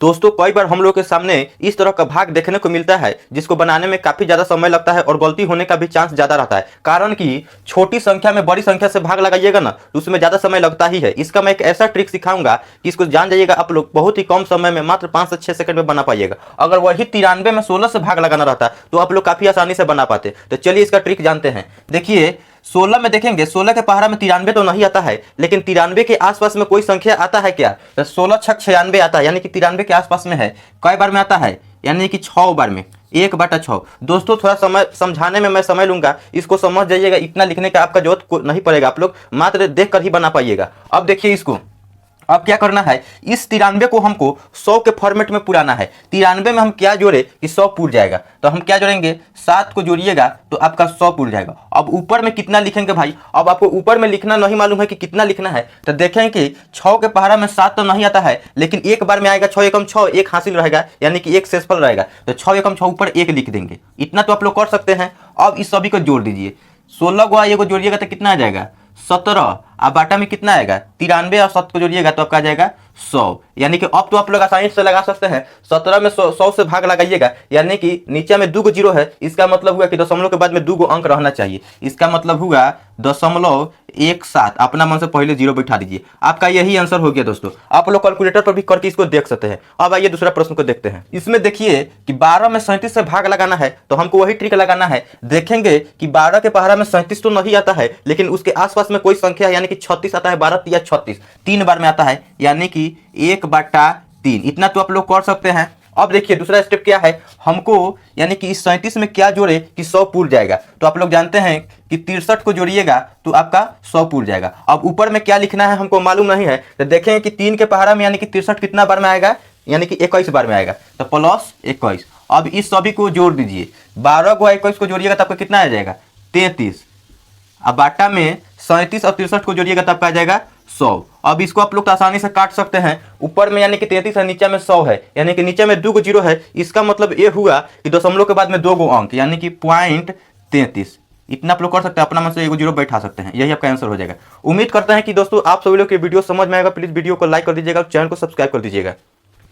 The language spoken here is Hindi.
दोस्तों कई बार हम लोग के सामने इस तरह का भाग देखने को मिलता है जिसको बनाने में काफी ज्यादा समय लगता है और गलती होने का भी चांस ज्यादा रहता है। कारण कि छोटी संख्या में बड़ी संख्या से भाग लगाइएगा ना तो उसमें ज्यादा समय लगता ही है। इसका मैं एक ऐसा ट्रिक सिखाऊंगा कि इसको जान जाइएगा आप लोग बहुत ही कम समय में मात्र 5 से 6 सेकंड में बना पाइएगा। अगर वही 93 में 16 से भाग लगाना रहता तो आप लोग काफी आसानी से बना पाते। तो चलिए इसका ट्रिक जानते हैं। देखिए 16 में देखेंगे, 16 के पहाड़ा में 93 तो नहीं आता है, लेकिन 93 के आसपास में कोई संख्या आता है क्या? तो 16 छक 96 आता है, यानी कि 93 के आसपास में है। कई बार में आता है? यानी कि 6 बार में, 1/6। दोस्तों थोड़ा समय समझाने में मैं समय लूंगा, इसको समझ जाइएगा। इतना लिखने का आपका जरूरत नहीं पड़ेगा, आप लोग मात्र देख कर ही बना पाइएगा। अब देखिए इसको, अब क्या करना है, इस 93 को हमको 100 के फॉर्मेट में पुराना है। 93 में हम क्या जोड़े कि 100 पूर जाएगा, तो हम क्या जोड़ेंगे, 7 को जोड़िएगा तो आपका 100 पूर जाएगा। अब ऊपर में कितना लिखेंगे भाई? अब आपको ऊपर में लिखना नहीं मालूम है कि कितना लिखना है, तो देखें कि 6 के पहाड़ा में 7 तो नहीं आता है, लेकिन एक बार में आएगा 6 एकम 6, एक हासिल रहेगा, यानी कि एक शेषफल रहेगा। तो 6 एकम 6 ऊपर एक लिख देंगे। इतना तो आप लोग कर सकते हैं। अब इस सभी को जोड़ दीजिए, 16 को ये को जोड़िएगा तो कितना आ जाएगा, 17। अब बाटा में कितना आएगा, 93 और 7 को जोड़िएगा तो आपका आ जाएगा 100। यानी कि अब तो आप लोग आसानी से लगा सकते हैं। 17 में 100 से भाग लगाइएगा, यानी कि नीचे में 2 जीरो है, इसका मतलब हुआ कि दशमलव के बाद में 2 अंक रहना चाहिए। इसका मतलब हुआ 0.17। अपना मन से पहले जीरो बैठा दीजिए, आपका यही आंसर हो गया। दोस्तों आप लोग कैलकुलेटर पर भी करके इसको देख सकते हैं। अब आइए दूसरा प्रश्न को देखते हैं। इसमें देखिए कि 12 में 37 से भाग लगाना है, तो हमको वही ट्रिक लगाना है। देखेंगे कि 12 के पहाड़ा में 37 तो नहीं आता है, लेकिन उसके आसपास में कोई संख्या यानी कि 36 आता है। 12 या 36 3 बार में आता है, यानी कि 1/3। इतना तो आप लोग कर सकते हैं। अब देखिए दूसरा स्टेप क्या है, हमको यानी कि इस 37 में क्या जोड़े कि 100 पूर जाएगा। तो आप लोग जानते हैं कि 63 को जोड़िएगा तो आपका 100 पूर जाएगा। अब ऊपर में क्या लिखना है हमको मालूम नहीं है, तो देखें कि 3 के पहाड़ा में यानी कि 63 कितना बार में आएगा, यानी कि 21 बार में आएगा, तो प्लस 21। अब इस सभी को जोड़ दीजिए, 12 को 21 को जोड़िएगा तो आपका कितना आ जाएगा, 33। अब बाटा में 37 और 63 को जोड़िएगा तो आपका आ जाएगा 100। अब इसको आप लोग तो आसानी से काट सकते हैं। ऊपर में यानी कि 33 है, नीचे में 100 है, यानी कि नीचे में 2 जीरो है। इसका मतलब ये हुआ कि दशमलव के बाद में 2 अंक, यानी कि 0.33। इतना आप लोग कर सकते हैं। अपना मन से 1 जीरो बैठा सकते हैं, यही आपका आंसर हो जाएगा। उम्मीद करते हैं कि दोस्तों आप सभी लोग की वीडियो समझ में आएगा। प्लीज वीडियो को लाइक कर दीजिएगा, चैनल को सब्सक्राइब कर दीजिएगा।